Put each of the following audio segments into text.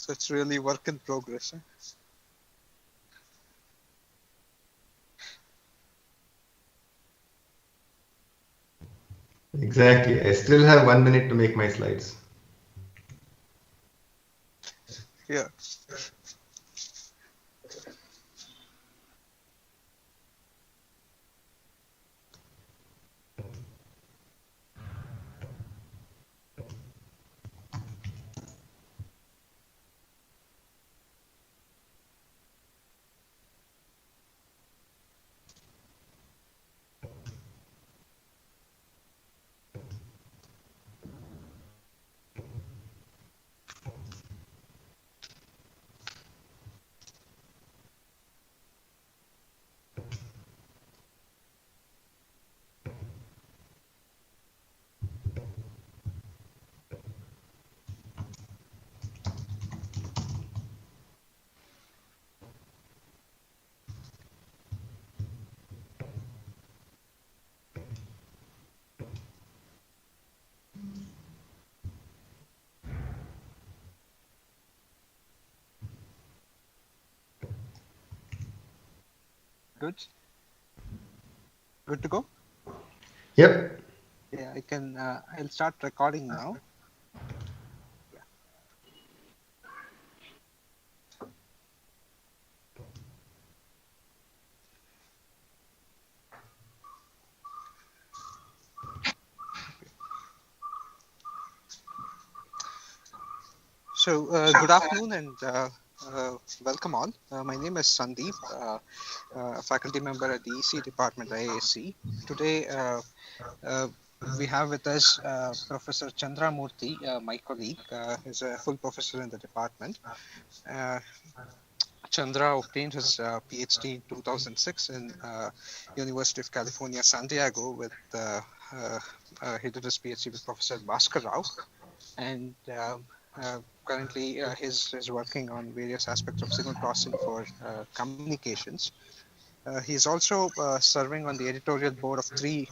So it's really work in progress. Exactly. I still have 1 minute to make my slides. Yeah. Good. Good to go? Yep. Yeah, I can. I'll start recording now. Yeah. So good afternoon and welcome all. My name is Sandeep, a faculty member at the EC department at IISc. Today we have with us Professor Chandra Murthy, my colleague, who's a full professor in the department. Chandra obtained his PhD in 2006 in University of California, San Diego. He did his PhD with Professor Bhaskar Rao, and currently he's working on various aspects of signal processing for communications. He's also serving on the editorial board of three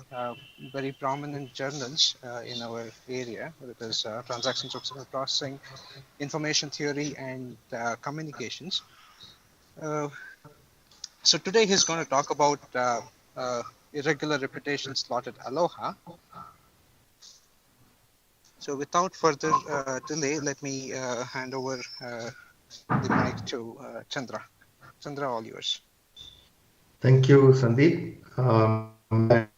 very prominent journals in our area, that is Transactions of Signal Processing, Information Theory, and Communications. So today he's going to talk about irregular repetition slotted Aloha. So without further delay, let me hand over the mic to Chandra. Chandra, all yours. Thank you, Sandeep.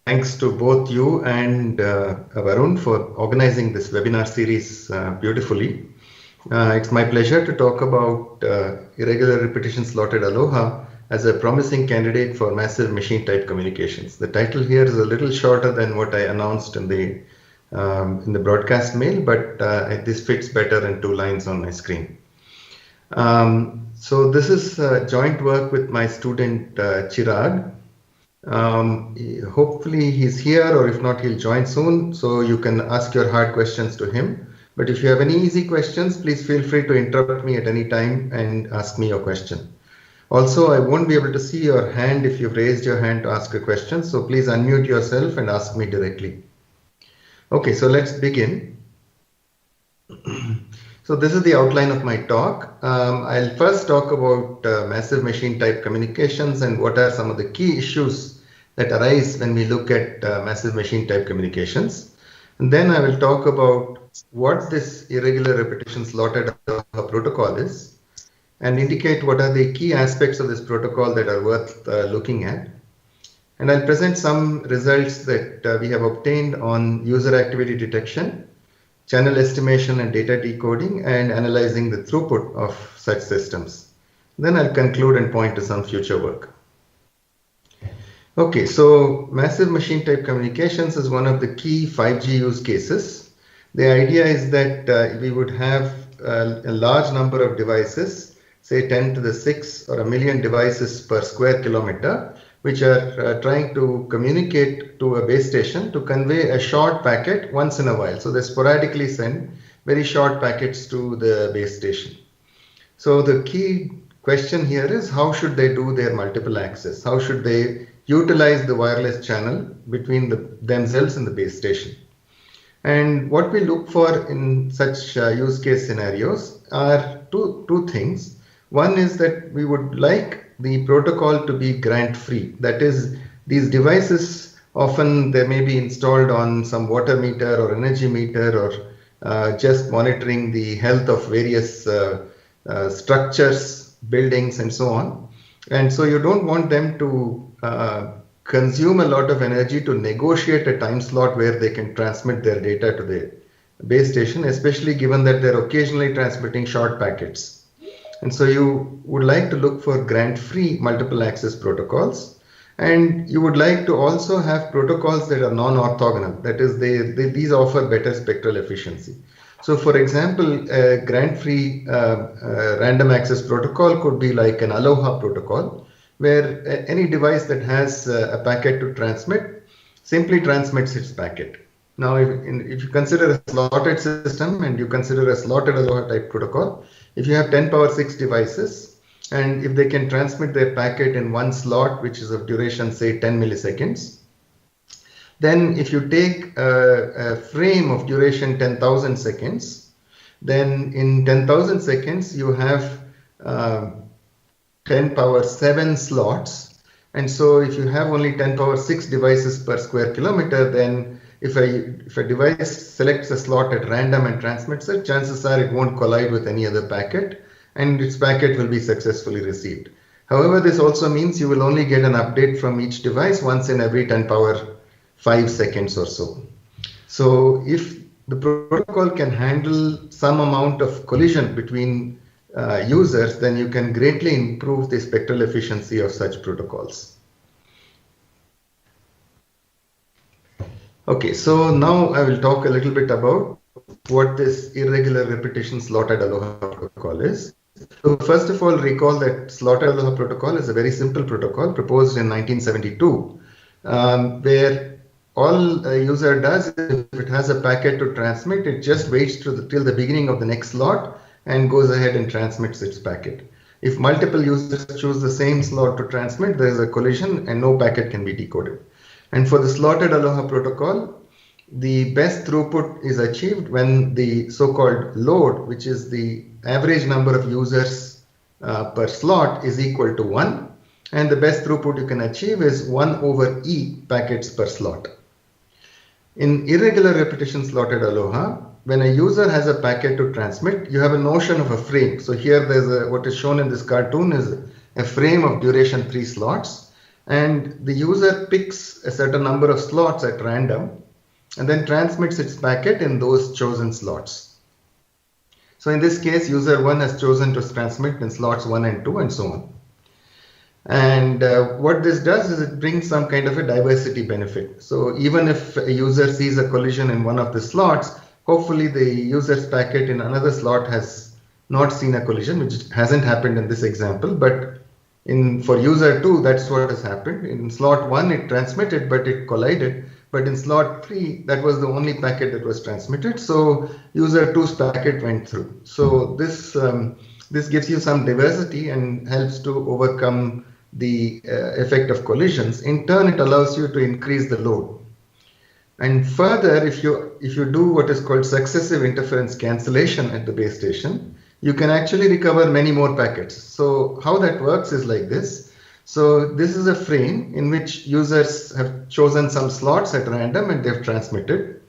Thanks to both you and Varun for organizing this webinar series beautifully. It's my pleasure to talk about irregular repetition slotted Aloha as a promising candidate for massive machine type communications. The title here is a little shorter than what I announced in the broadcast mail, but this fits better in 2 lines on my screen. So this is joint work with my student Chirag. Hopefully he's here, or if not, he'll join soon, so you can ask your hard questions to him. But if you have any easy questions, please feel free to interrupt me at any time and ask me your question. Also, I won't be able to see your hand if you've raised your hand to ask a question, so please unmute yourself and ask me directly. Okay, so let's begin. So this is the outline of my talk. I'll first talk about massive machine type communications and what are some of the key issues that arise when we look at massive machine type communications. And then I will talk about what this irregular repetition slotted protocol is and indicate what are the key aspects of this protocol that are worth looking at. And I'll present some results that we have obtained on user activity detection, channel estimation and data decoding, and analyzing the throughput of such systems. Then I'll conclude and point to some future work. Okay, so massive machine type communications is one of the key 5G use cases. The idea is that we would have a large number of devices, say 10 to the 6 or a million devices per square kilometer, which are trying to communicate to a base station to convey a short packet once in a while. So they sporadically send very short packets to the base station. So the key question here is, how should they do their multiple access? How should they utilize the wireless channel between themselves and the base station? And what we look for in such use case scenarios are have two things. One is that we would like the protocol to be grant-free. That is, these devices often they may be installed on some water meter or energy meter or just monitoring the health of various structures, buildings, and so on. And so you don't want them to consume a lot of energy to negotiate a time slot where they can transmit their data to the base station, especially given that they're occasionally transmitting short packets. And so you would like to look for grant-free multiple access protocols. And you would like to also have protocols that are non-orthogonal. That is, these offer better spectral efficiency. So for example, a grant-free random access protocol could be like an Aloha protocol, where any device that has a packet to transmit simply transmits its packet. Now, if you consider a slotted system and you consider a slotted Aloha type protocol, if you have 10 power 6 devices, and if they can transmit their packet in one slot, which is of duration, say 10 milliseconds, then if you take a frame of duration 10,000 seconds, then in 10,000 seconds, you have 10 power 7 slots. And so if you have only 10 power 6 devices per square kilometer, then if a device selects a slot at random and transmits it, chances are it won't collide with any other packet and its packet will be successfully received. However, this also means you will only get an update from each device once in every 10 power 5 seconds or so. So if the protocol can handle some amount of collision between users, then you can greatly improve the spectral efficiency of such protocols. Okay, so now I will talk a little bit about what this irregular repetition slotted Aloha protocol is. So first of all, recall that slotted Aloha protocol is a very simple protocol proposed in 1972, where all a user does, if it has a packet to transmit, it just waits till the beginning of the next slot and goes ahead and transmits its packet. If multiple users choose the same slot to transmit, there is a collision and no packet can be decoded. And for the slotted Aloha protocol, the best throughput is achieved when the so-called load, which is the average number of users per slot, is equal to 1. And the best throughput you can achieve is 1 over E packets per slot. In irregular repetition slotted Aloha, when a user has a packet to transmit, you have a notion of a frame. So here there's what is shown in this cartoon is a frame of duration 3 slots. And the user picks a certain number of slots at random and then transmits its packet in those chosen slots. So in this case, user 1 has chosen to transmit in slots 1 and 2 and so on. And what this does is it brings some kind of a diversity benefit. So even if a user sees a collision in one of the slots, hopefully the user's packet in another slot has not seen a collision, which hasn't happened in this example, but for user 2, that's what has happened. In slot 1, it transmitted, but it collided. But in slot 3, that was the only packet that was transmitted. So user 2's packet went through. So this gives you some diversity and helps to overcome the effect of collisions. In turn, it allows you to increase the load. And further, if you do what is called successive interference cancellation at the base station, you can actually recover many more packets. So how that works is like this. So this is a frame in which users have chosen some slots at random and they've transmitted.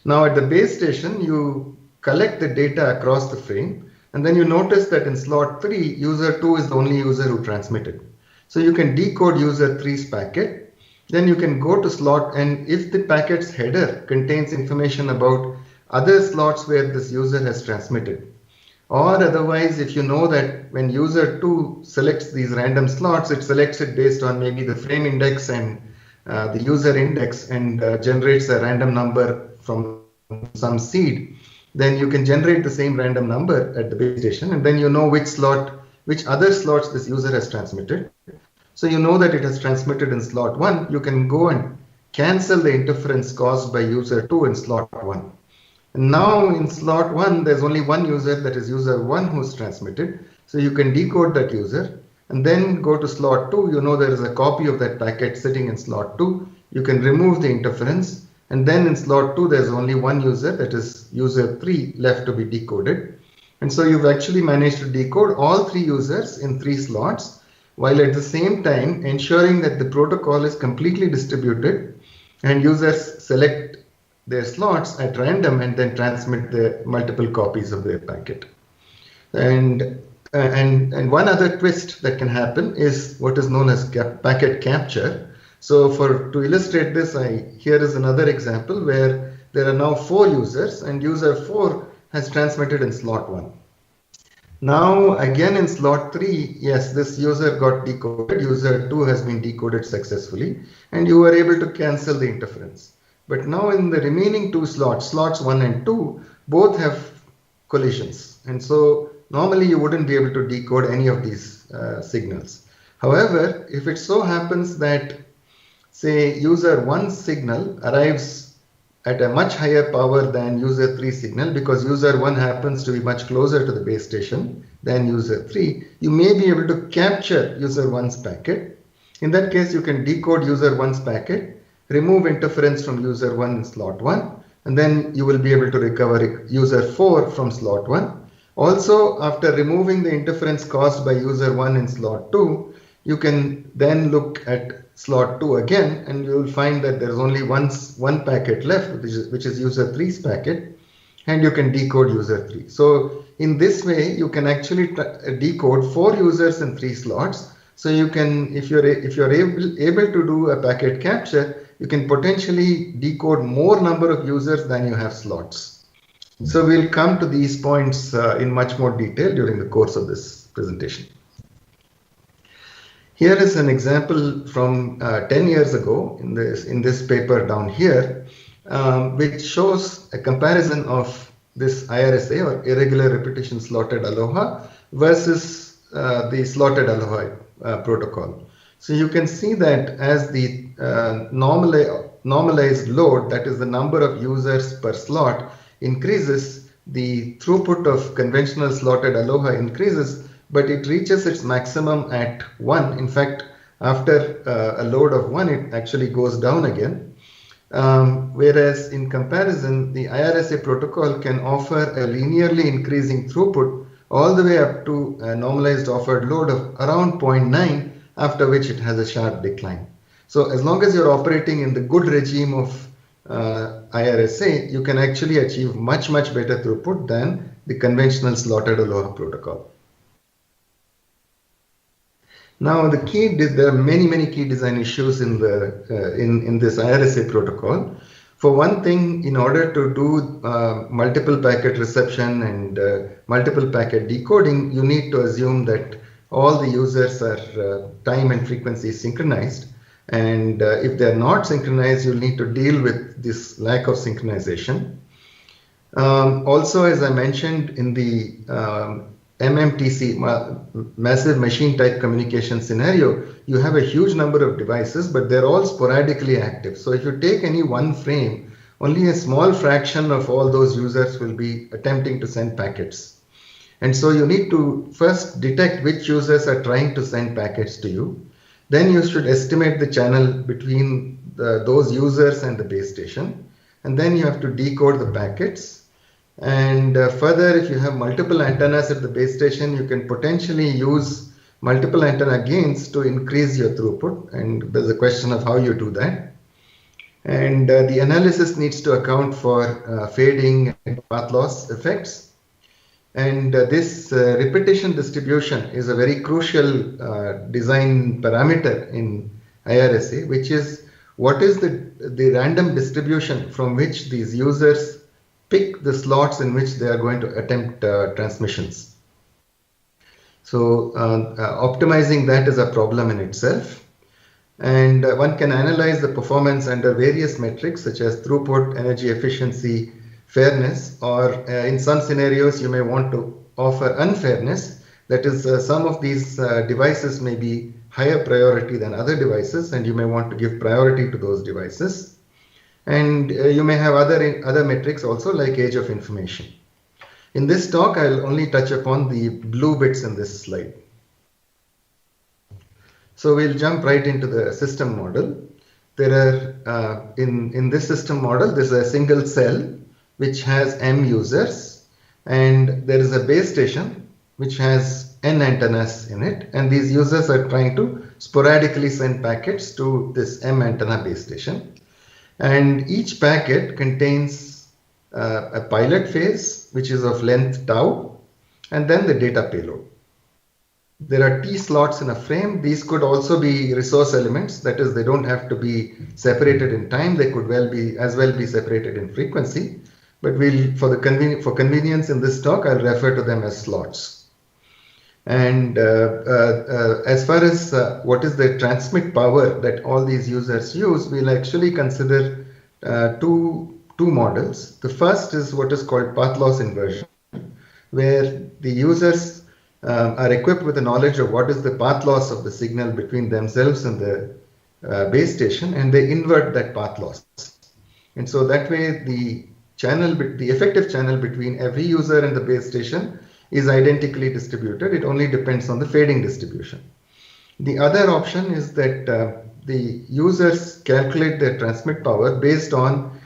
Now at the base station, you collect the data across the frame, and then you notice that in slot 3, user 2 is the only user who transmitted. So you can decode user 3's packet. Then you can go to slot, and if the packet's header contains information about other slots where this user has transmitted, or otherwise, if you know that when user 2 selects these random slots, it selects it based on maybe the frame index and the user index and generates a random number from some seed, then you can generate the same random number at the base station, and then you know which other slots this user has transmitted. So you know that it has transmitted in slot 1, you can go and cancel the interference caused by user 2 in slot 1. Now in slot 1, there's only one user, that is user 1, who's transmitted. So you can decode that user and then go to slot 2. You know there is a copy of that packet sitting in slot 2. You can remove the interference. And then in slot 2, there's only one user, that is user 3, left to be decoded. And so you've actually managed to decode all 3 users in 3 slots, while at the same time ensuring that the protocol is completely distributed and users select their slots at random and then transmit the multiple copies of their packet. And one other twist that can happen is what is known as packet capture. So to illustrate this, here is another example where there are now 4 users and user 4 has transmitted in slot 1. Now again in slot 3, yes, this user got decoded, user 2 has been decoded successfully, and you were able to cancel the interference. But now in the remaining 2 slots, slots 1 and 2, both have collisions. And so normally you wouldn't be able to decode any of these signals. However, if it so happens that, say, user 1 signal arrives at a much higher power than user 3 signal, because user 1 happens to be much closer to the base station than user 3, you may be able to capture user 1's packet. In that case, you can decode user 1's packet, remove interference from user 1 in slot 1, and then you will be able to recover user 4 from slot 1. Also, after removing the interference caused by user 1 in slot 2, you can then look at slot 2 again, and you will find that there is only one packet left, which is user 3's packet, and you can decode user 3. So in this way, you can actually decode 4 users in 3 slots. So you can, if you're able to do a packet capture, you can potentially decode more number of users than you have slots. So we'll come to these points in much more detail during the course of this presentation. Here is an example from 10 years ago in this paper down here, which shows a comparison of this IRSA, or irregular repetition slotted Aloha, versus the slotted Aloha protocol. So you can see that as the normalized load, that is the number of users per slot, increases, the throughput of conventional slotted Aloha increases, but it reaches its maximum at 1. In fact, after a load of 1, it actually goes down again. Whereas in comparison, the IRSA protocol can offer a linearly increasing throughput all the way up to a normalized offered load of around 0.9, after which it has a sharp decline. So as long as you're operating in the good regime of IRSA, you can actually achieve much better throughput than the conventional slotted Aloha protocol. Now, there are many key design issues in this IRSA protocol. For one thing, in order to do multiple packet reception and multiple packet decoding, you need to assume that all the users are time and frequency synchronized. And if they're not synchronized, you'll need to deal with this lack of synchronization. Also, as I mentioned, in the MMTC, massive machine type communication scenario, you have a huge number of devices, but they're all sporadically active. So if you take any one frame, only a small fraction of all those users will be attempting to send packets. And so you need to first detect which users are trying to send packets to you. Then you should estimate the channel between those users and the base station. And then you have to decode the packets. And further, if you have multiple antennas at the base station, you can potentially use multiple antenna gains to increase your throughput. And there's a question of how you do that. And the analysis needs to account for fading and path loss effects. And this repetition distribution is a very crucial design parameter in IRSA, which is what is the random distribution from which these users pick the slots in which they are going to attempt transmissions. So optimizing that is a problem in itself. And one can analyze the performance under various metrics such as throughput, energy efficiency, fairness, or in some scenarios you may want to offer unfairness. That is, some of these devices may be higher priority than other devices, and you may want to give priority to those devices. And you may have other metrics also, like age of information. In this talk, I'll only touch upon the blue bits in this slide. So we'll jump right into the system model. There are, in this system model, there's a single cell which has m users. and there is a base station which has n antennas in it, and these users are trying to sporadically send packets to this m antenna base station, and each packet contains a pilot phase which is of length tau, and then the data payload. There are T slots in a frame. These could also be resource elements. That is, they don't have to be separated in time. They could as well be separated in frequency. But for convenience in this talk, I'll refer to them as slots. And as far as what is the transmit power that all these users use, we'll actually consider two models. The first is what is called path loss inversion, where the users are equipped with the knowledge of what is the path loss of the signal between themselves and the base station, and they invert that path loss. And so that way the effective channel between every user and the base station is identically distributed. It only depends on the fading distribution. The other option is that the users calculate their transmit power based on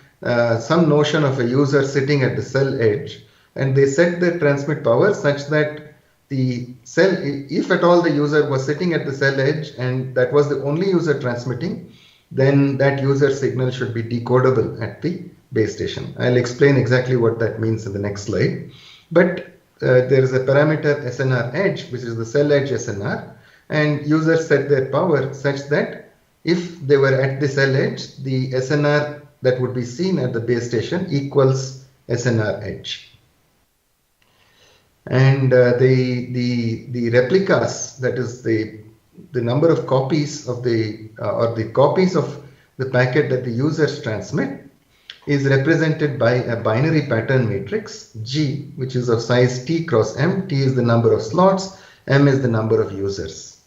some notion of a user sitting at the cell edge, and they set their transmit power such that the cell, if at all the user was sitting at the cell edge and that was the only user transmitting, then that user signal should be decodable at the base station. I'll explain exactly what that means in the next slide. But there is a parameter SNR edge, which is the cell edge SNR, and users set their power such that if they were at the cell edge, the SNR that would be seen at the base station equals SNR edge. And the replicas, that is the number of copies of or the copies of the packet that the users transmit, is represented by a binary pattern matrix G, which is of size T cross M. T is the number of slots, M is the number of users.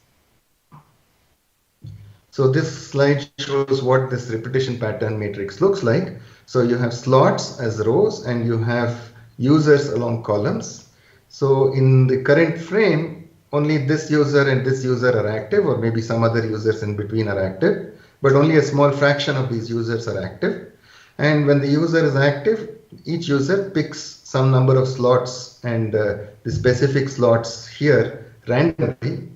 So this slide shows what this repetition pattern matrix looks like. So you have slots as rows and you have users along columns. So in the current frame, only this user and this user are active, or maybe some other users in between are active, but only a small fraction of these users are active. And when the user is active, each user picks some number of slots and the specific slots here randomly.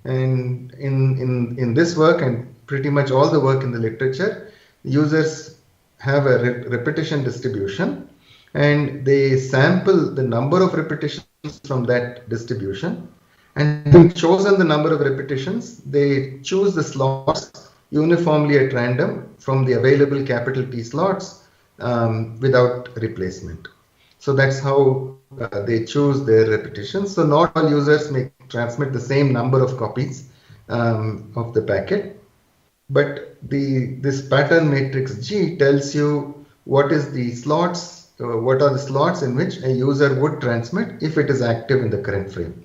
And in this work and pretty much all the work in the literature, users have a repetition distribution, and they sample the number of repetitions from that distribution, and having chosen the number of repetitions, they choose the slots uniformly at random from the available capital T slots without replacement. So that's how they choose their repetitions. So not all users may transmit the same number of copies of the packet, but this pattern matrix G tells you what is the slots. What are the slots in which a user would transmit if it is active in the current frame.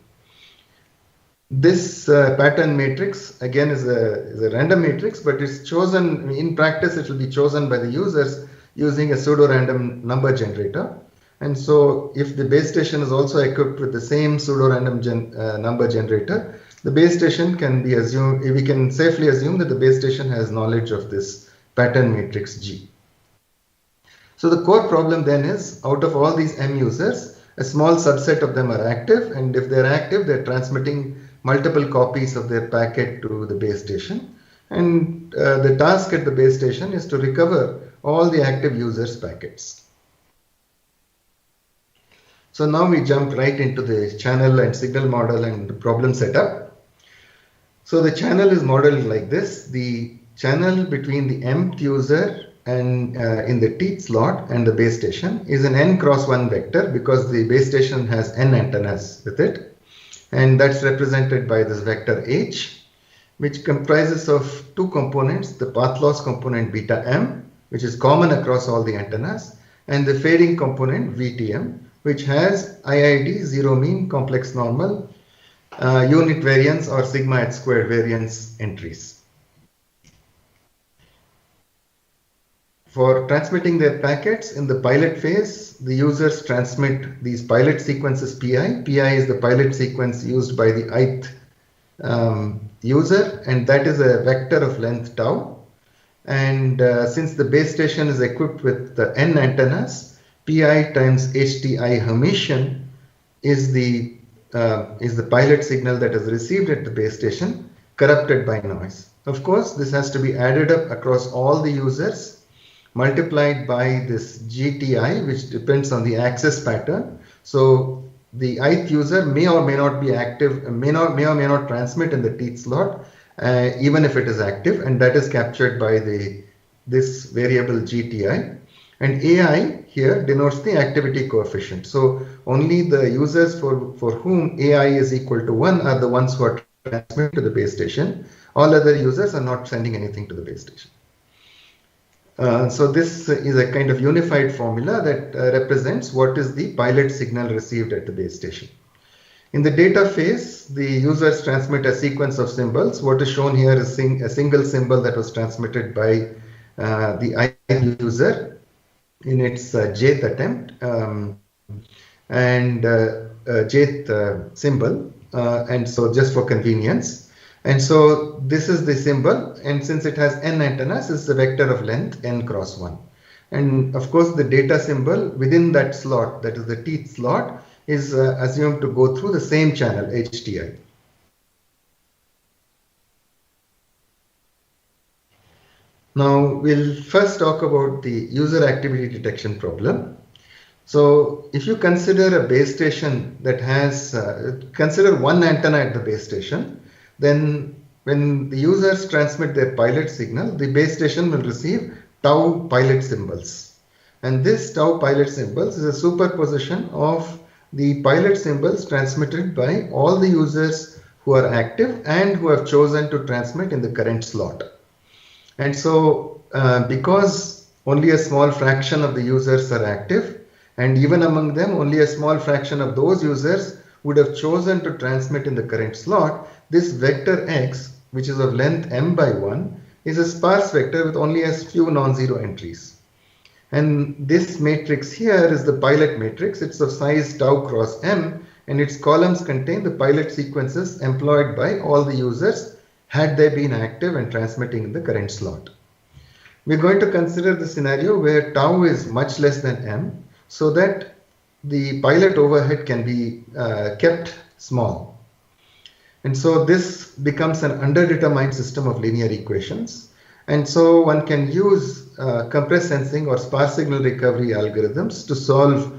This pattern matrix again is a random matrix, but it's chosen in practice. It will be chosen by the users using a pseudo-random number generator. And so if the base station is also equipped with the same pseudo-random number generator, the base station can be assumed, we can safely assume that the base station has knowledge of this pattern matrix G. So the core problem then is, out of all these M users, a small subset of them are active, and if they're active, they're transmitting multiple copies of their packet to the base station. And the task at the base station is to recover all the active users' packets. So now we jump right into the channel and signal model and the problem setup. So the channel is modeled like this. The channel between the mth user and in the T slot and the base station is an n cross 1 vector, because the base station has n antennas with it, and that's represented by this vector H, which comprises of two components: the path loss component beta m, which is common across all the antennas, and the fading component VTM, which has IID, zero mean, complex normal, unit variance or sigma h squared variance entries. For transmitting their packets in the pilot phase, the users transmit these pilot sequences PI. PI is the pilot sequence used by the ith user, and that is a vector of length tau. And since the base station is equipped with the n antennas, PI times HTI Hermitian is the pilot signal that is received at the base station corrupted by noise. Of course, this has to be added up across all the users, multiplied by this GTI, which depends on the access pattern. So the ith user may or may not be active, may or may not transmit in the teeth slot, even if it is active, and that is captured by this variable GTI. And AI here denotes the activity coefficient. So only the users for whom AI is equal to 1 are the ones who are transmitting to the base station. All other users are not sending anything to the base station. So this is a kind of unified formula that represents what is the pilot signal received at the base station. In the data phase, the users transmit a sequence of symbols. What is shown here is a single symbol that was transmitted by the ith user in its jth attempt and jth symbol, and so just for convenience. And so this is the symbol, and since it has n antennas, it's a vector of length n cross 1. And of course, the data symbol within that slot, that is the teeth slot, is assumed to go through the same channel, HTI. Now, we'll first talk about the user activity detection problem. So if you consider a base station that has, consider one antenna at the base station, then when the users transmit their pilot signal, the base station will receive tau pilot symbols. And this tau pilot symbols is a superposition of the pilot symbols transmitted by all the users who are active and who have chosen to transmit in the current slot. And so because only a small fraction of the users are active, and even among them only a small fraction of those users would have chosen to transmit in the current slot, this vector x, which is of length m by 1, is a sparse vector with only a few non-zero entries. And this matrix here is the pilot matrix. It's of size tau cross m, and its columns contain the pilot sequences employed by all the users had they been active and transmitting in the current slot. We're going to consider the scenario where tau is much less than m, so that the pilot overhead can be kept small. And so this becomes an underdetermined system of linear equations. And so one can use compressed sensing or sparse signal recovery algorithms to solve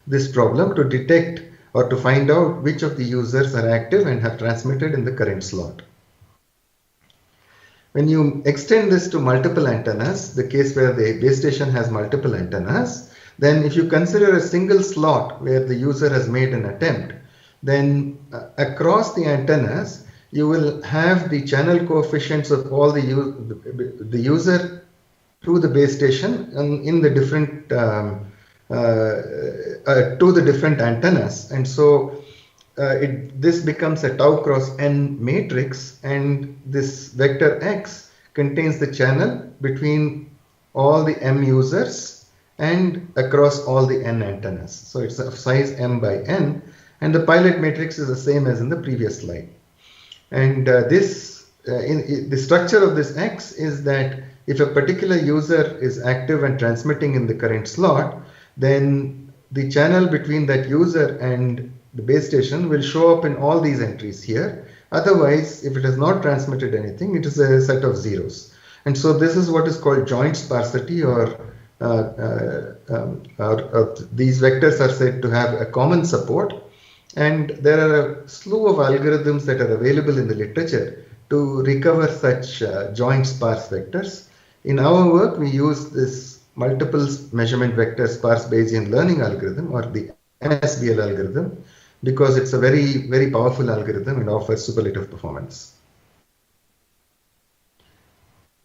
this problem, to detect or to find out which of the users are active and have transmitted in the current slot. When you extend this to multiple antennas, the case where the base station has multiple antennas, then if you consider a single slot where the user has made an attempt, then across the antennas, you will have the channel coefficients of all the user to the base station in the different to the different antennas. And so this becomes a tau cross n matrix, and this vector x contains the channel between all the m users and across all the n antennas. So it's of size m by n, and the pilot matrix is the same as in the previous slide. And the structure of this x is that if a particular user is active and transmitting in the current slot, then the channel between that user and the base station will show up in all these entries here. Otherwise, if it has not transmitted anything, it is a set of zeros. And so this is what is called joint sparsity, or these vectors are said to have a common support. And there are a slew of algorithms that are available in the literature to recover such joint sparse vectors. In our work, we use this multiple measurement vector sparse Bayesian learning algorithm, or the MSBL algorithm, because it's a very, very powerful algorithm and offers superlative performance.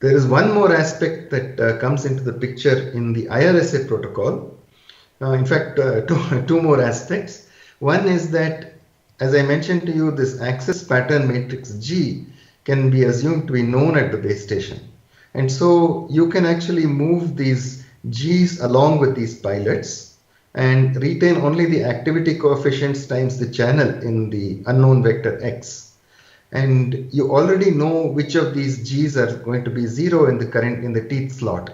There is one more aspect that comes into the picture in the IRSA protocol. In fact, two more aspects. One is that, as I mentioned to you, this access pattern matrix G can be assumed to be known at the base station. And so you can actually move these G's along with these pilots and retain only the activity coefficients times the channel in the unknown vector x. And you already know which of these G's are going to be 0 in the teeth slot.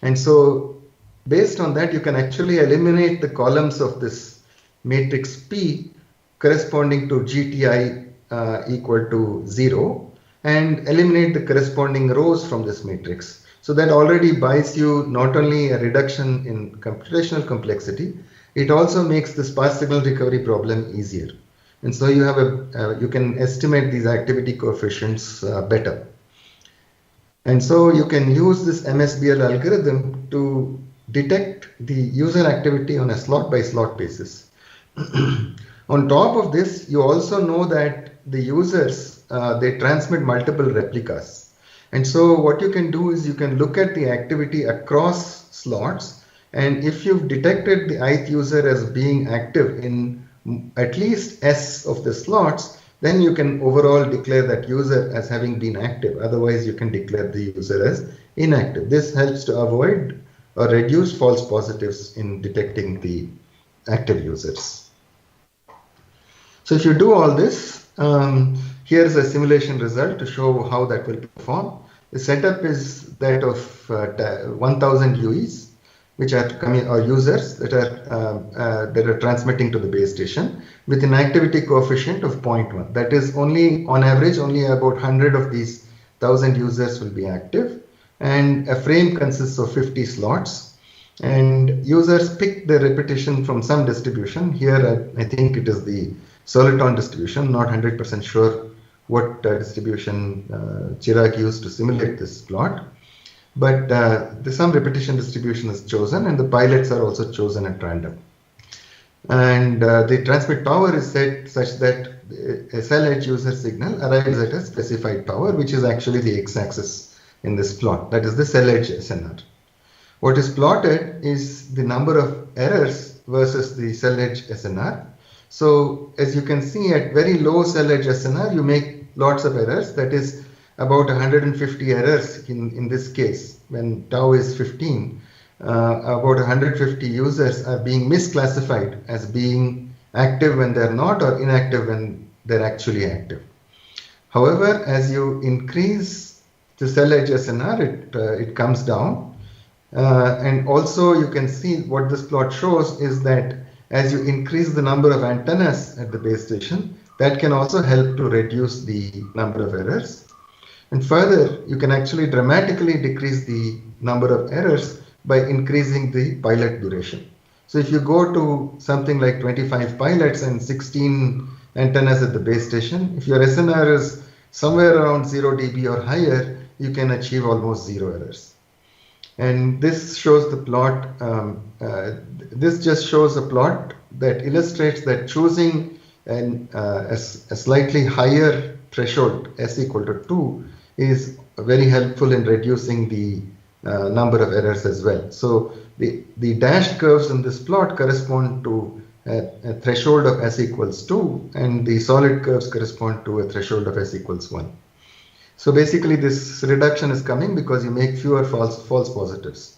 And so based on that, you can actually eliminate the columns of this matrix P corresponding to GTI equal to 0 and eliminate the corresponding rows from this matrix. So that already buys you not only a reduction in computational complexity, it also makes the sparse signal recovery problem easier. And so you have you can estimate these activity coefficients better. And so you can use this MSBL algorithm to detect the user activity on a slot by slot basis. On top of this, you also know that the users, they transmit multiple replicas. And so what you can do is you can look at the activity across slots. And if you've detected the ith user as being active in at least S of the slots, then you can overall declare that user as having been active. Otherwise, you can declare the user as inactive. This helps to avoid or reduce false positives in detecting the active users. So if you do all this, here's a simulation result to show how that will perform. The setup is that of 1000 UEs, which are coming, or users that are transmitting to the base station with an activity coefficient of 0.1. That is, only on average, only about 100 of these 1000 users will be active, and a frame consists of 50 slots. And users pick the repetition from some distribution. Here, I think it is the soliton distribution. Not 100% sure what distribution Chirag used to simulate this plot. But some repetition distribution is chosen, and the pilots are also chosen at random. And the transmit power is set such that a cell edge user signal arrives at a specified power, which is actually the x-axis in this plot. That is the cell edge SNR. What is plotted is the number of errors versus the cell edge SNR. So as you can see, at very low cell edge SNR, you make lots of errors. That is about 150 errors in this case. When tau is 15, about 150 users are being misclassified as being active when they're not, or inactive when they're actually active. However, as you increase the cell edge SNR, it comes down. And also you can see what this plot shows is that as you increase the number of antennas at the base station, that can also help to reduce the number of errors. And further, you can actually dramatically decrease the number of errors by increasing the pilot duration. So if you go to something like 25 pilots and 16 antennas at the base station, if your SNR is somewhere around 0 dB or higher, you can achieve almost 0 errors. And this shows the plot. This just shows a plot that illustrates that choosing a slightly higher threshold, S equal to 2, is very helpful in reducing the number of errors as well. So the dashed curves in this plot correspond to a threshold of S equals 2, and the solid curves correspond to a threshold of S equals 1. So basically this reduction is coming because you make fewer false positives.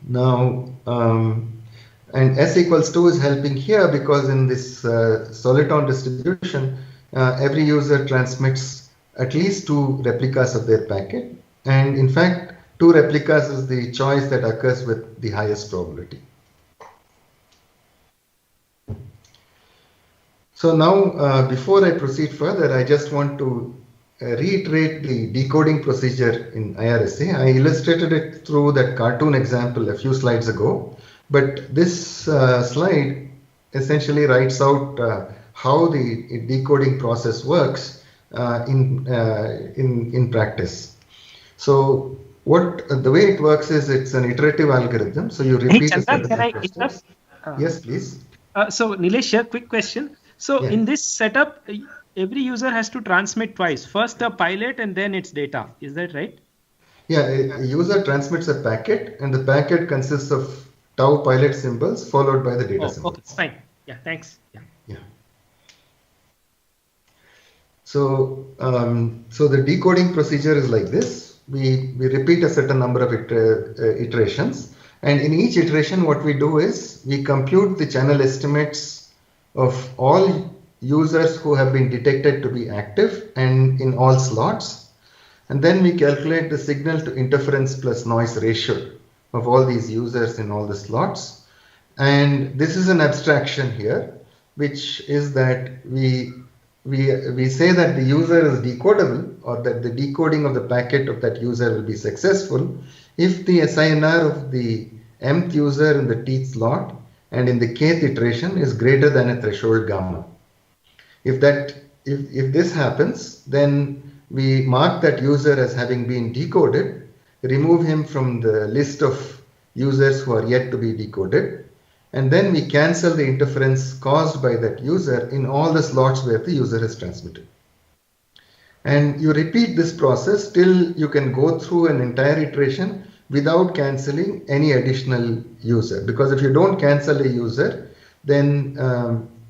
Now, and S equals 2 is helping here because in this soliton distribution, every user transmits at least 2 replicas of their packet. And in fact, 2 replicas is the choice that occurs with the highest probability. So now, before I proceed further, I just want to reiterate the decoding procedure in IRSA. I illustrated it through that cartoon example a few slides ago, but this slide essentially writes out how the decoding process works in practice. So the way it works is it's an iterative algorithm. So you repeat a set of questions. Yes, please. So Nilesh, here, quick question. So Yeah. in this setup, every user has to transmit twice. First a pilot and then its data. Is that right? Yeah, a user transmits a packet, and the packet consists of tau pilot symbols followed by the data symbols. Okay, fine. Yeah, thanks. Yeah. So, so the decoding procedure is like this. We repeat a certain number of iterations, and in each iteration, what we do is we compute the channel estimates of all users who have been detected to be active and in all slots, and then we calculate the signal to interference plus noise ratio of all these users in all the slots. And this is an abstraction here. which is that we say that the user is decodable, or that the decoding of the packet of that user will be successful if the SINR of the mth user in the teeth slot and in the kth iteration is greater than a threshold gamma. If this happens, then we mark that user as having been decoded, remove him from the list of users who are yet to be decoded, and then we cancel the interference caused by that user in all the slots where the user has transmitted. And you repeat this process till you can go through an entire iteration without cancelling any additional user. Because if you don't cancel a user, then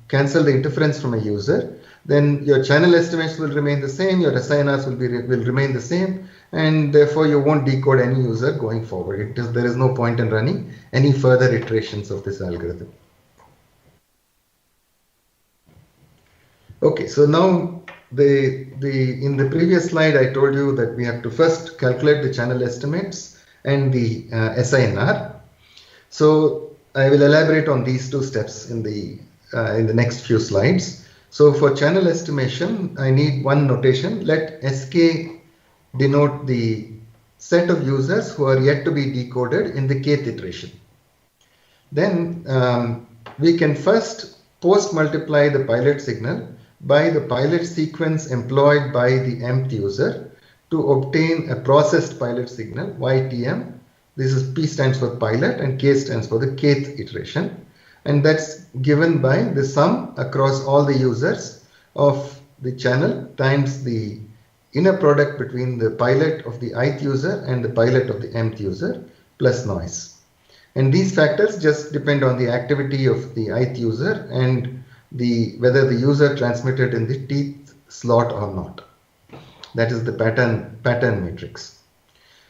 cancel the interference from a user, then your channel estimates will remain the same, your SINRs will remain the same, and therefore you won't decode any user going forward. There is no point in running any further iterations of this algorithm. Okay, so now in the previous slide I told you that we have to first calculate the channel estimates and the SINR. So I will elaborate on these two steps in the next few slides. So for channel estimation, I need one notation. Let SK denote the set of users who are yet to be decoded in the kth iteration. Then we can first post multiply the pilot signal by the pilot sequence employed by the mth user to obtain a processed pilot signal, YTM. This is P stands for pilot and K stands for the kth iteration. And that's given by the sum across all the users of the channel times the inner product between the pilot of the ith user and the pilot of the mth user plus noise. And these factors just depend on the activity of the ith user and whether the user transmitted in the teeth slot or not. That is the pattern matrix.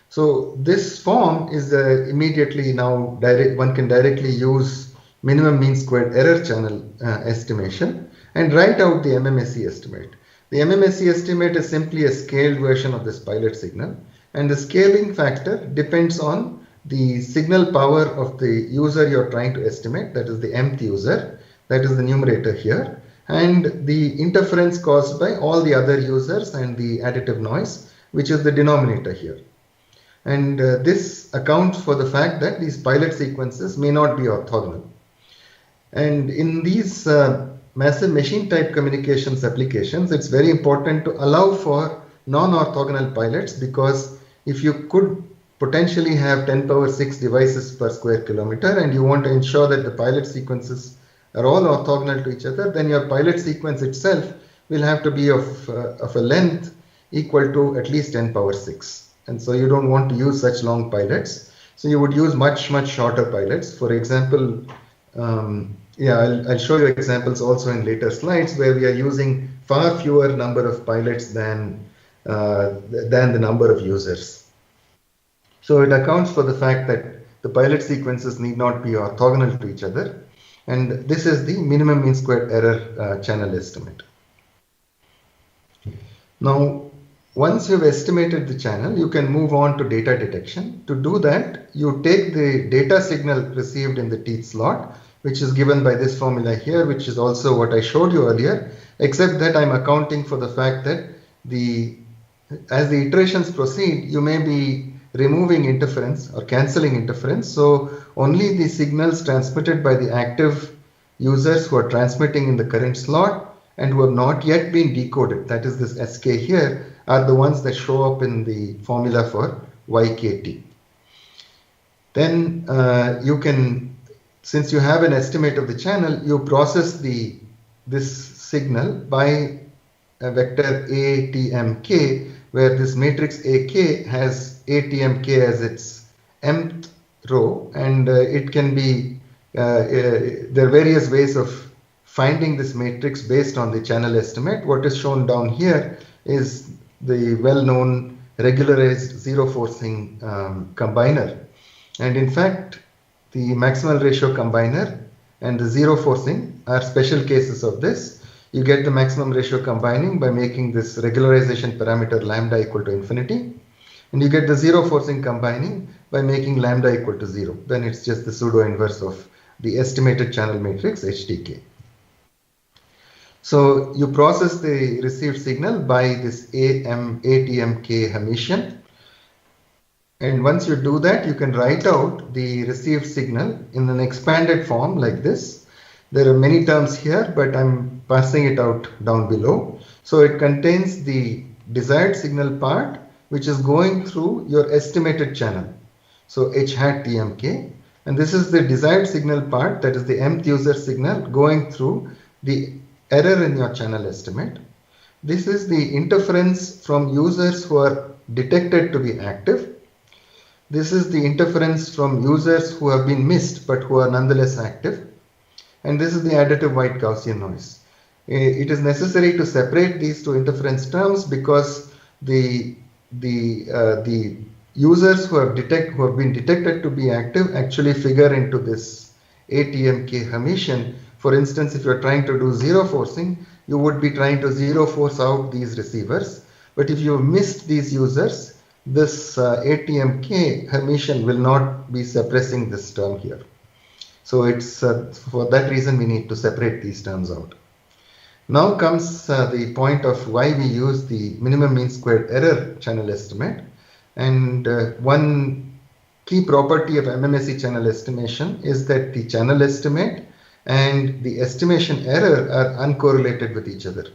So this form is immediately now one can directly use minimum mean squared error channel estimation and write out the MMSE estimate. The MMSE estimate is simply a scaled version of this pilot signal, and the scaling factor depends on the signal power of the user you're trying to estimate, that is the mth user, that is the numerator here, and the interference caused by all the other users and the additive noise, which is the denominator here. And this accounts for the fact that these pilot sequences may not be orthogonal. And in these massive machine type communications applications, it's very important to allow for non-orthogonal pilots, because if you could potentially have 10 power 6 devices per square kilometer and you want to ensure that the pilot sequences are all orthogonal to each other, then your pilot sequence itself will have to be of a length equal to at least 10 power 6. And so you don't want to use such long pilots. So you would use much shorter pilots. For example, I'll show you examples also in later slides where we are using far fewer number of pilots than the number of users. So it accounts for the fact that the pilot sequences need not be orthogonal to each other. And this is the minimum mean squared error channel estimate. Now, once you've estimated the channel, you can move on to data detection. To do that, you take the data signal received in the teeth slot, which is given by this formula here, which is also what I showed you earlier, except that I'm accounting for the fact that as the iterations proceed, you may be removing interference or cancelling interference. So only the signals transmitted by the active users who are transmitting in the current slot and who have not yet been decoded, that is this SK here, are the ones that show up in the formula for YKT. Then you can, since you have an estimate of the channel, you process this signal by a vector ATMK, where this matrix AK has ATMK as its mth row, and it can be, there are various ways of finding this matrix based on the channel estimate. What is shown down here is the well-known regularized zero forcing combiner. And in fact, the maximal ratio combiner and the zero forcing are special cases of this. You get the maximum ratio combining by making this regularization parameter lambda equal to infinity. And you get the zero forcing combining by making lambda equal to 0. Then it's just the pseudo inverse of the estimated channel matrix HTK. So you process the received signal by this ATMK Hermitian. And once you do that, you can write out the received signal in an expanded form like this. There are many terms here, but I'm parsing it out down below. So it contains the desired signal part, which is going through your estimated channel. So H hat TMK. And this is the desired signal part, that is the mth user signal going through the error in your channel estimate. This is the interference from users who are detected to be active. This is the interference from users who have been missed but who are nonetheless active. And this is the additive white Gaussian noise. It is necessary to separate these two interference terms because the users who have been detected to be active actually figure into this ATMK Hermitian. For instance, if you are trying to do zero forcing, you would be trying to zero force out these receivers. But if you have missed these users, this ATMK Hermitian will not be suppressing this term here. So it's for that reason we need to separate these terms out. Now comes the point of why we use the minimum mean squared error channel estimate. And one key property of MMSE channel estimation is that the channel estimate and the estimation error are uncorrelated with each other.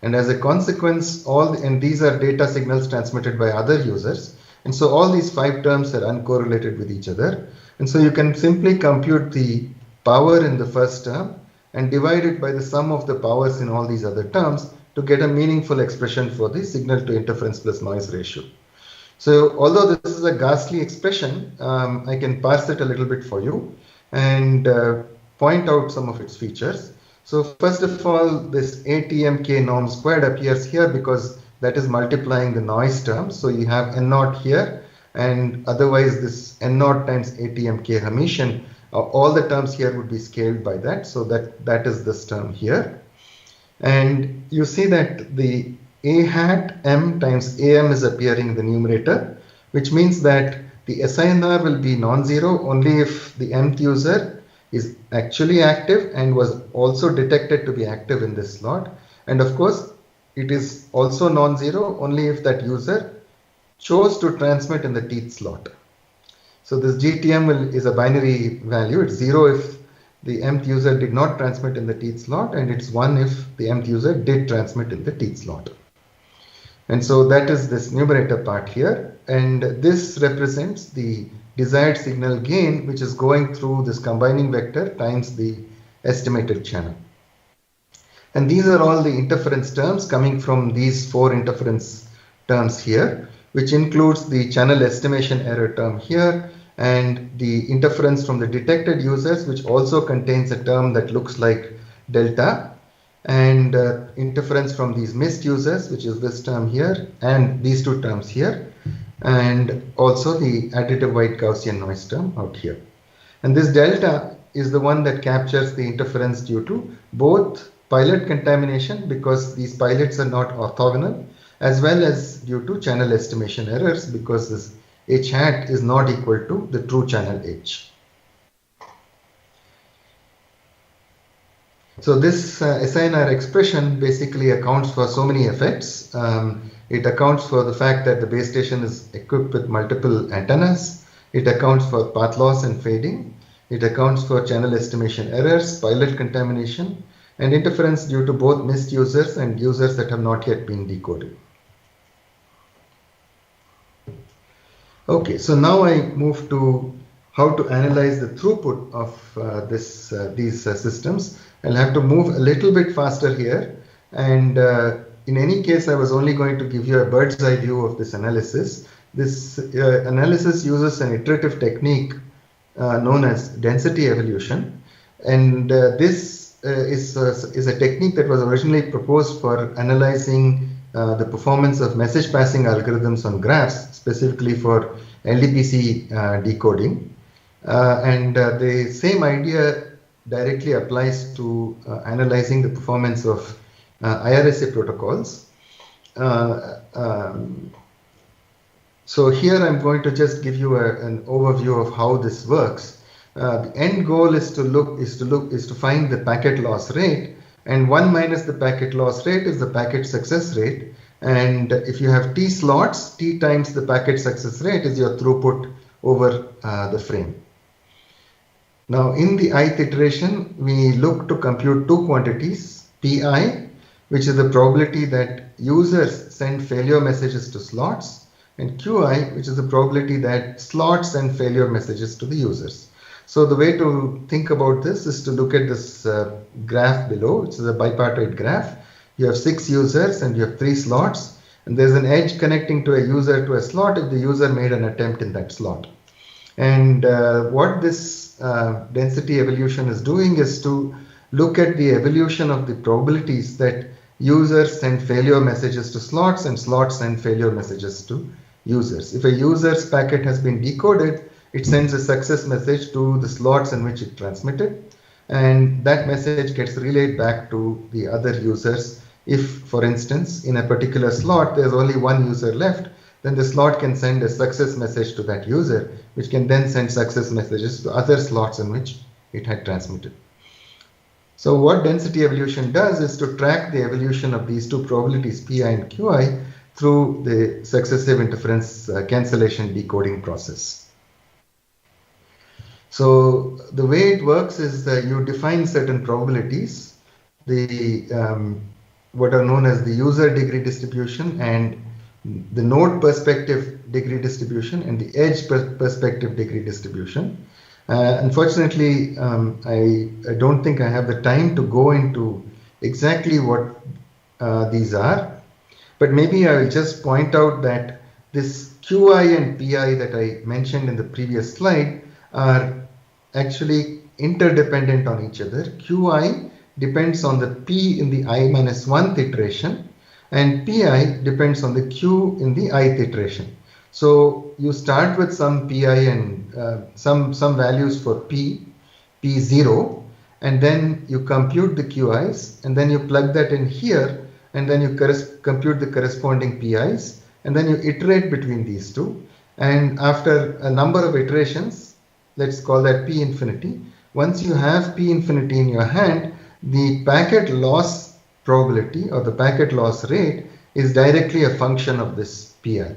And as a consequence, and these are data signals transmitted by other users. And so all these 5 terms are uncorrelated with each other. And so you can simply compute the power in the first term and divide it by the sum of the powers in all these other terms to get a meaningful expression for the signal to interference plus noise ratio. So although this is a ghastly expression, I can parse it a little bit for you and point out some of its features. So first of all, this ATMK norm squared appears here because that is multiplying the noise term. So you have N0 here, and otherwise this N0 times ATMK Hermitian, all the terms here would be scaled by that. So that is this term here. And you see that the A hat M times AM is appearing in the numerator, which means that the SINR will be non-zero only if the mth user is actually active and was also detected to be active in this slot. And of course, it is also non-zero only if that user chose to transmit in the teeth slot. So this GTM is a binary value. It's 0 if the mth user did not transmit in the teeth slot, and it's 1 if the mth user did transmit in the teeth slot. And so that is this numerator part here. And this represents the desired signal gain, which is going through this combining vector times the estimated channel. And these are all the interference terms coming from these 4 interference terms here, which includes the channel estimation error term here and the interference from the detected users, which also contains a term that looks like delta, and interference from these missed users, which is this term here, and these 2 terms here, and also the additive white Gaussian noise term out here. And this delta is the one that captures the interference due to both pilot contamination, because these pilots are not orthogonal, as well as due to channel estimation errors, because this H hat is not equal to the true channel H. So this SINR expression basically accounts for so many effects. It accounts for the fact that the base station is equipped with multiple antennas. It accounts for path loss and fading. It accounts for channel estimation errors, pilot contamination, and interference due to both missed users and users that have not yet been decoded. Okay, so now I move to how to analyze the throughput of these systems. I'll have to move a little bit faster here, and in any case I was only going to give you a bird's eye view of this analysis. This analysis uses an iterative technique known as density evolution, and this is a technique that was originally proposed for analyzing the performance of message passing algorithms on graphs, specifically for LDPC decoding. And the same idea directly applies to analyzing the performance of IRSA protocols. So here I'm going to just give you an overview of how this works. The end goal is to find the packet loss rate and 1 minus the packet loss rate is the packet success rate. And if you have t slots, t times the packet success rate is your throughput over the frame. Now in the ith iteration, we look to compute two quantities, pi, which is the probability that users send failure messages to slots, and qi, which is the probability that slots send failure messages to the users. So the way to think about this is to look at this graph below, which is a bipartite graph. You have 6 users and you have 3 slots, and there's an edge connecting to a user to a slot if the user made an attempt in that slot. And what this density evolution is doing is to look at the evolution of the probabilities that users send failure messages to slots and slots send failure messages to users. If a user's packet has been decoded, it sends a success message to the slots in which it transmitted, and that message gets relayed back to the other users. If, for instance, in a particular slot there's only one user left, then the slot can send a success message to that user, which can then send success messages to other slots in which it had transmitted. So what density evolution does is to track the evolution of these two probabilities, pi and qi, through the successive interference cancellation decoding process. So the way it works is that you define certain probabilities, what are known as the user degree distribution and the node perspective degree distribution and the edge perspective degree distribution. Unfortunately, I don't think I have the time to go into exactly what these are, but maybe I will just point out that this qi and pi that I mentioned in the previous slide are actually interdependent on each other. Qi depends on the p in the i-1th iteration, and pi depends on the q in the ith iteration. So you start with some pi and some values for p0, and then you compute the qi's, and then you plug that in here, and then you compute the corresponding pi's, and then you iterate between these two. And after a number of iterations, let's call that p infinity. Once you have p infinity in your hand, the packet loss probability or the packet loss rate is directly a function of this pi.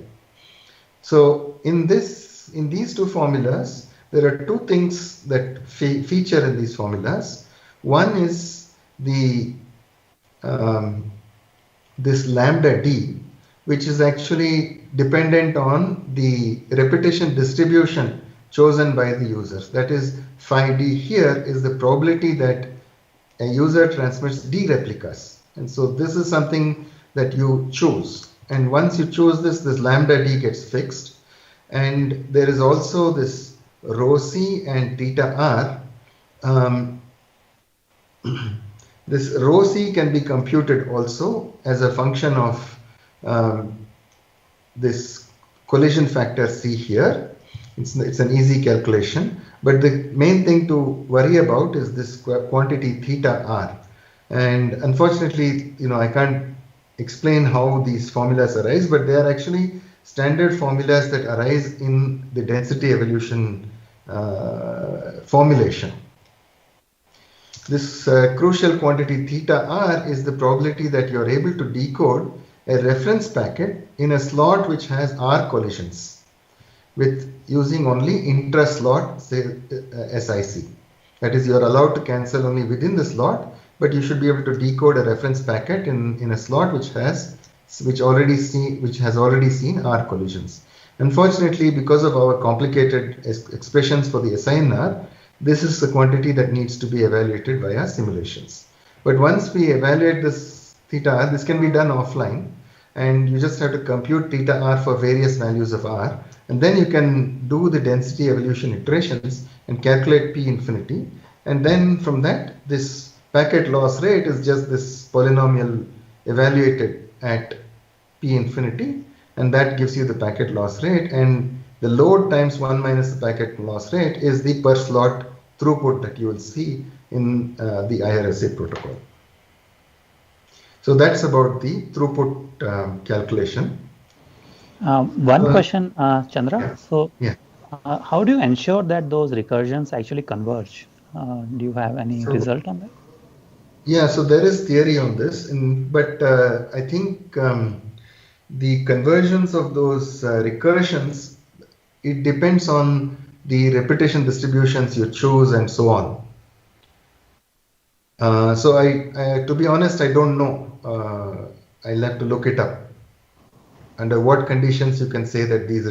So in these two formulas, there are two things that feature in these formulas. One is the this lambda d, which is actually dependent on the repetition distribution chosen by the users. That is, phi d here is the probability that a user transmits d replicas. And so this is something that you choose. And once you choose this lambda d gets fixed. And there is also this rho c and theta r. This rho c can be computed also as a function of this collision factor c here. It's an easy calculation, but the main thing to worry about is this quantity theta r. And unfortunately, I can't explain how these formulas arise, but they are actually standard formulas that arise in the density evolution formulation. This crucial quantity theta r is the probability that you're able to decode a reference packet in a slot which has r collisions, with using only intra-slot SIC. That is, you're allowed to cancel only within the slot, but you should be able to decode a reference packet in a slot which has already seen R collisions. Unfortunately, because of our complicated expressions for the SINR, this is the quantity that needs to be evaluated via simulations. But once we evaluate this theta r, this can be done offline, and you just have to compute theta r for various values of r, and then you can do the density evolution iterations and calculate p infinity. And then from that, this packet loss rate is just this polynomial evaluated at p infinity, and that gives you the packet loss rate. And the load times 1 minus the packet loss rate is the per slot throughput that you will see in the IRSA protocol. So that's about the throughput calculation. One question, Chandra. Yeah. So, yeah. How do you ensure that those recursions actually converge? Do you have any result on that? Yeah, so there is theory on this, but I think the conversions of those recursions, it depends on the repetition distributions you choose and so on. So I, to be honest, I don't know. I'll have to look it up. Under what conditions you can say that these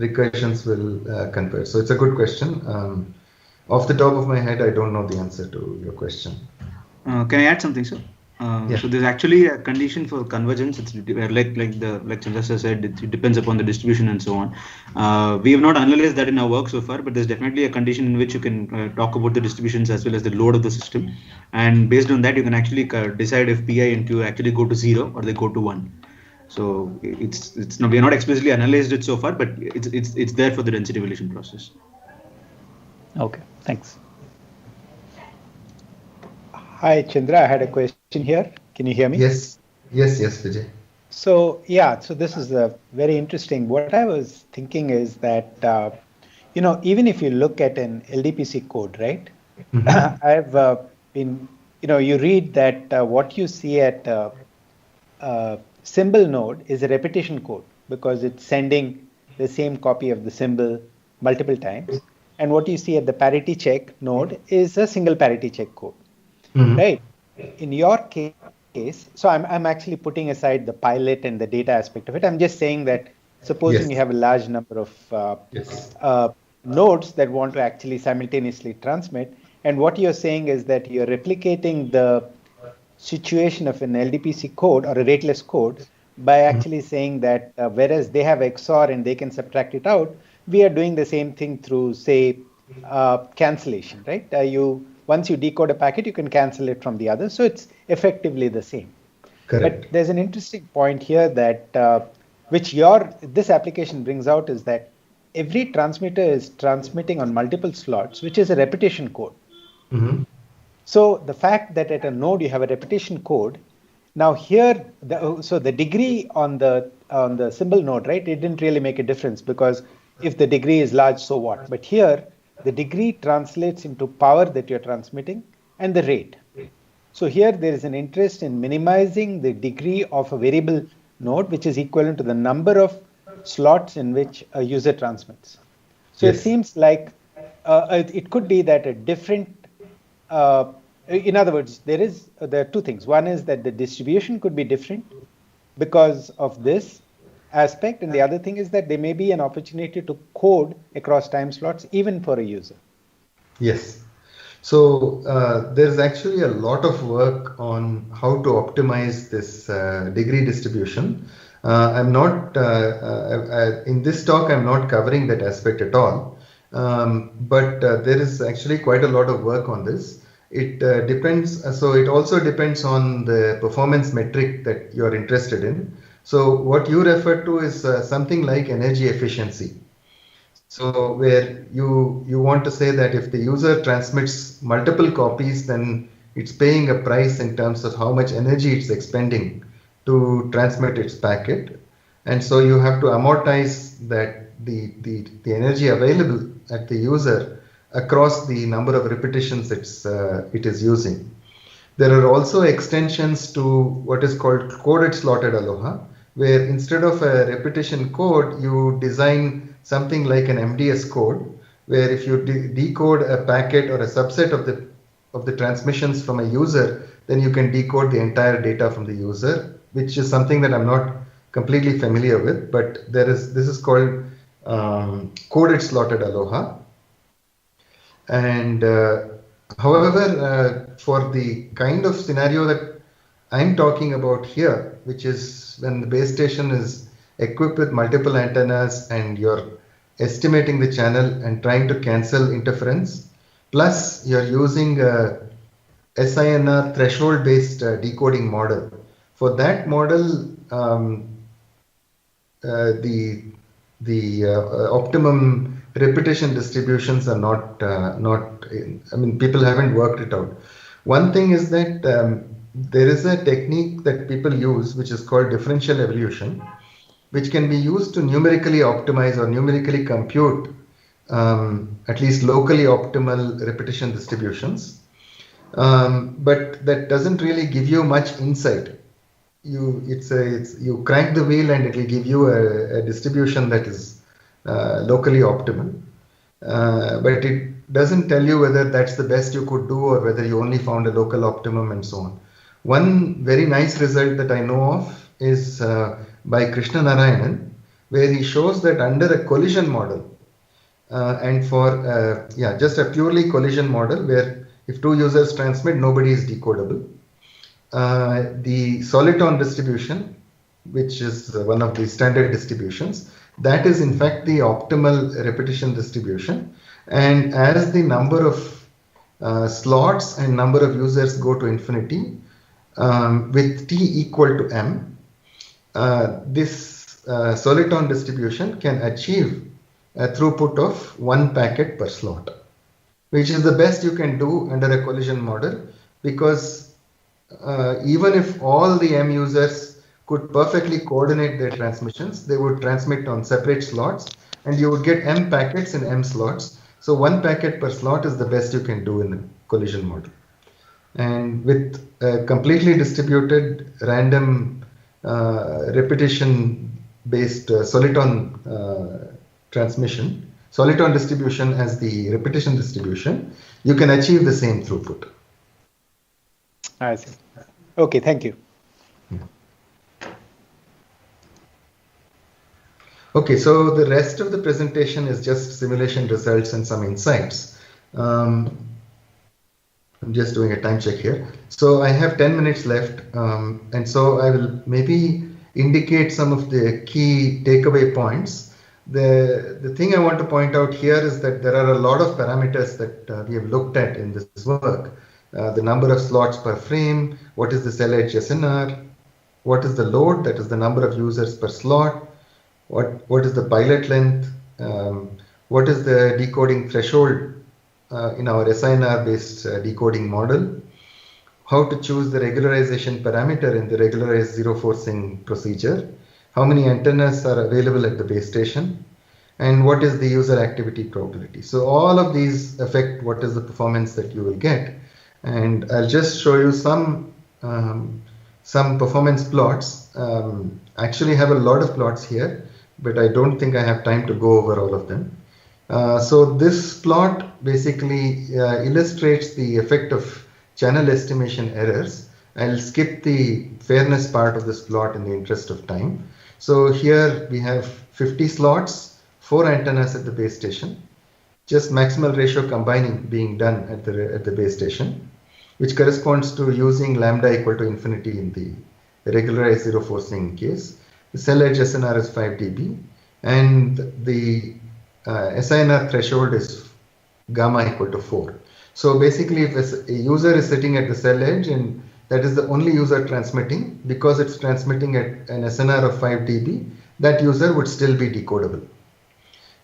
recursions will converge? So it's a good question. Off the top of my head, I don't know the answer to your question. Can I add something, sir? Yeah. So there's actually a condition for convergence. It's like Chandra said, it depends upon the distribution and so on. We have not analyzed that in our work so far, but there's definitely a condition in which you can talk about the distributions as well as the load of the system, and based on that you can actually decide if Pi and Q actually go to 0 or they go to 1. So it's not, we are not explicitly analyzed it so far, but it's there for the density evolution process. Okay, thanks. Hi, Chandra. I had a question here. Can you hear me? Yes, Vijay. So yeah, so this is very interesting. What I was thinking is that even if you look at an LDPC code, right? Mm-hmm. I've been, you read that what you see at symbol node is a repetition code because it's sending the same copy of the symbol multiple times, and what you see at the parity check node is a single parity check code. Mm-hmm. Right. In your case, so I'm actually putting aside the pilot and the data aspect of it. I'm just saying that supposing you have a large number of nodes that want to actually simultaneously transmit, and what you're saying is that you're replicating the situation of an LDPC code or a rateless code by actually saying that whereas they have XOR and they can subtract it out, we are doing the same thing through, say, cancellation, right? Once you decode a packet, you can cancel it from the other. So it's effectively the same. Correct. But there's an interesting point here that which this application brings out is that every transmitter is transmitting on multiple slots, which is a repetition code. Mm-hmm. So the fact that at a node you have a repetition code, now here, so the degree on the symbol node, right? It didn't really make a difference because if the degree is large, so what? But here, the degree translates into power that you're transmitting and the rate. So here there is an interest in minimizing the degree of a variable node, which is equivalent to the number of slots in which a user transmits. So It seems like it could be that a different, in other words, there are two things. One is that the distribution could be different because of this aspect, and the other thing is that there may be an opportunity to code across time slots even for a user. Yes. So there's actually a lot of work on how to optimize this degree distribution. I'm not in this talk I'm not covering that aspect at all, but there is actually quite a lot of work on this. It depends. So it also depends on the performance metric that you're interested in. So what you refer to is something like energy efficiency. So where you want to say that if the user transmits multiple copies, then it's paying a price in terms of how much energy it's expending to transmit its packet. And so you have to amortize that the energy available at the user across the number of repetitions it is using. There are also extensions to what is called coded slotted Aloha, where instead of a repetition code, you design something like an MDS code, where if you decode a packet or a subset of the transmissions from a user, then you can decode the entire data from the user, which is something that I'm not completely familiar with, but this is called coded slotted Aloha. And however, for the kind of scenario that I'm talking about here, which is when the base station is equipped with multiple antennas and you're estimating the channel and trying to cancel interference, plus you're using a SINR threshold based decoding model. For that model, the optimum repetition distributions are not, I mean, people haven't worked it out. One thing is that there is a technique that people use, which is called differential evolution, which can be used to numerically optimize or numerically compute at least locally optimal repetition distributions. but that doesn't really give you much insight. You crank the wheel and it will give you a distribution that is locally optimal, but it doesn't tell you whether that's the best you could do or whether you only found a local optimum and so on. One very nice result that I know of is by Krishna Narayanan, where he shows that under a collision model, and for just a purely collision model where if two users transmit, nobody is decodable. The soliton distribution, which is one of the standard distributions, that is in fact the optimal repetition distribution. And as the number of slots and number of users go to infinity, with t equal to m, this soliton distribution can achieve a throughput of 1 packet per slot, which is the best you can do under a collision model, because even if all the m users could perfectly coordinate their transmissions, they would transmit on separate slots and you would get m packets in m slots. So 1 packet per slot is the best you can do in a collision model. And with a completely distributed random repetition based soliton transmission, soliton distribution as the repetition distribution, you can achieve the same throughput. I see. Okay, thank you. Okay, so the rest of the presentation is just simulation results and some insights. I'm just doing a time check here. So I have 10 minutes left, and so I will maybe indicate some of the key takeaway points. The thing I want to point out here is that there are a lot of parameters that we have looked at in this work. The number of slots per frame, what is the cell edge SNR, what is the load, that is the number of users per slot, what is the pilot length, what is the decoding threshold in our SINR based decoding model, how to choose the regularization parameter in the regularized zero forcing procedure, how many antennas are available at the base station, and what is the user activity probability. So all of these affect what is the performance that you will get. And I'll just show you some performance plots. I actually have a lot of plots here, but I don't think I have time to go over all of them. So this plot basically illustrates the effect of channel estimation errors. I'll skip the fairness part of this plot in the interest of time. So here we have 50 slots, 4 antennas at the base station, just maximal ratio combining being done at the base station, which corresponds to using lambda equal to infinity in the regularized zero forcing case. The cell edge SNR is 5 dB, and the SINR threshold is gamma equal to 4. So basically, if a user is sitting at the cell edge and that is the only user transmitting, because it's transmitting at an SNR of 5 dB, that user would still be decodable.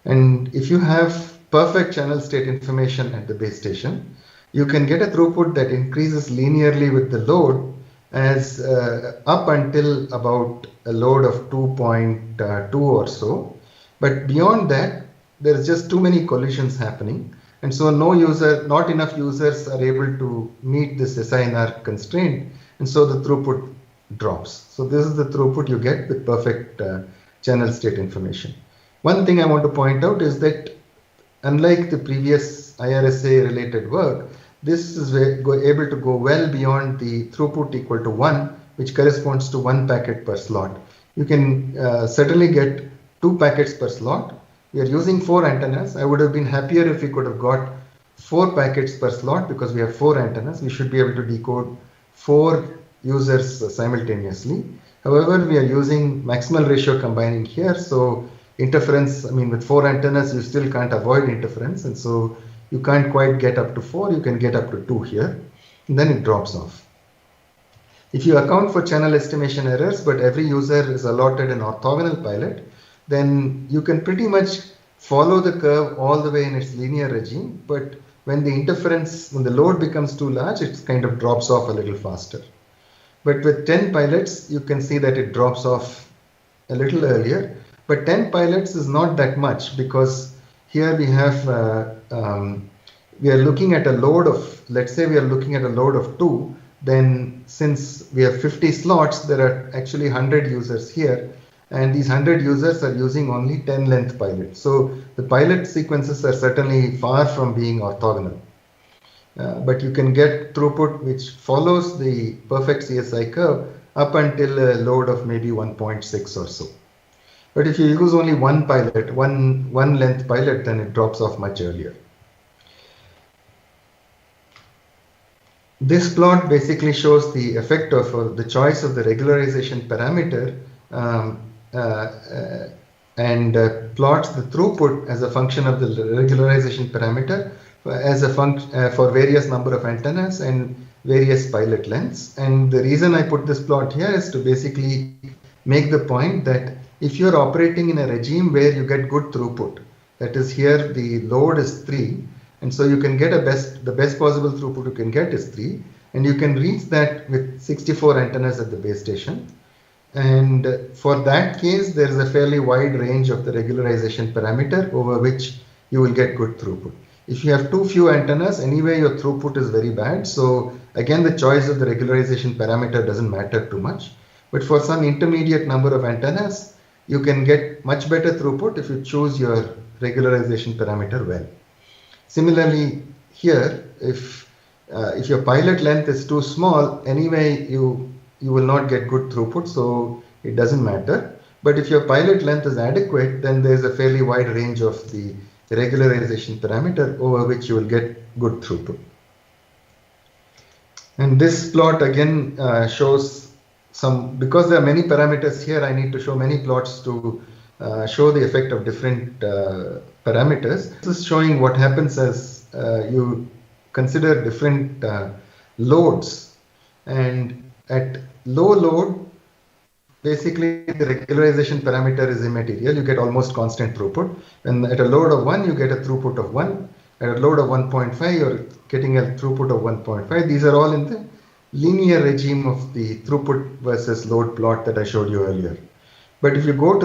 And if you have perfect channel state information at the base station, you can get a throughput that increases linearly with the load as up until about a load of 2.2 or so. But beyond that, there's just too many collisions happening. And so not enough users are able to meet this SINR constraint. And so the throughput drops. So this is the throughput you get with perfect channel state information. One thing I want to point out is that unlike the previous IRSA related work, this is able to go well beyond the throughput equal to 1, which corresponds to 1 packet per slot. You can certainly get 2 packets per slot. We are using 4 antennas. I would have been happier if we could have got 4 packets per slot, because we have 4 antennas. We should be able to decode 4 users simultaneously. However, we are using maximal ratio combining here. So interference, with 4 antennas, you still can't avoid interference. And so you can't quite get up to 4. You can get up to 2 here. And then it drops off. If you account for channel estimation errors, but every user is allotted an orthogonal pilot, then you can pretty much follow the curve all the way in its linear regime. But when the load becomes too large, it kind of drops off a little faster. But with 10 pilots, you can see that it drops off a little earlier. But 10 pilots is not that much, because here we have we are looking at a load of, let's say we are looking at a load of 2, then since we have 50 slots, there are actually 100 users here, and these 100 users are using only 10 length pilots. So the pilot sequences are certainly far from being orthogonal. But you can get throughput which follows the perfect CSI curve up until a load of maybe 1.6 or so. But if you use only one pilot, one length pilot, then it drops off much earlier. This plot basically shows the effect of the choice of the regularization parameter and plots the throughput as a function of the regularization parameter as a function for various number of antennas and various pilot lengths. And the reason I put this plot here is to basically make the point that if you're operating in a regime where you get good throughput, that is here the load is 3, and so you can get the best possible throughput you can get is 3, and you can reach that with 64 antennas at the base station. And for that case, there is a fairly wide range of the regularization parameter over which you will get good throughput. If you have too few antennas, anyway your throughput is very bad. So again, the choice of the regularization parameter doesn't matter too much. But for some intermediate number of antennas, you can get much better throughput if you choose your regularization parameter well. Similarly, here, if your pilot length is too small, anyway you will not get good throughput, so it doesn't matter. But if your pilot length is adequate, then there is a fairly wide range of the regularization parameter over which you will get good throughput. And this plot again shows because there are many parameters here, I need to show many plots to show the effect of different parameters. This is showing what happens as you consider different loads, and at low load, basically the regularization parameter is immaterial. You get almost constant throughput, and at a load of 1 you get a throughput of 1. At a load of 1.5 you're getting a throughput of 1.5. These are all in the linear regime of the throughput versus load plot that I showed you earlier. But if you go to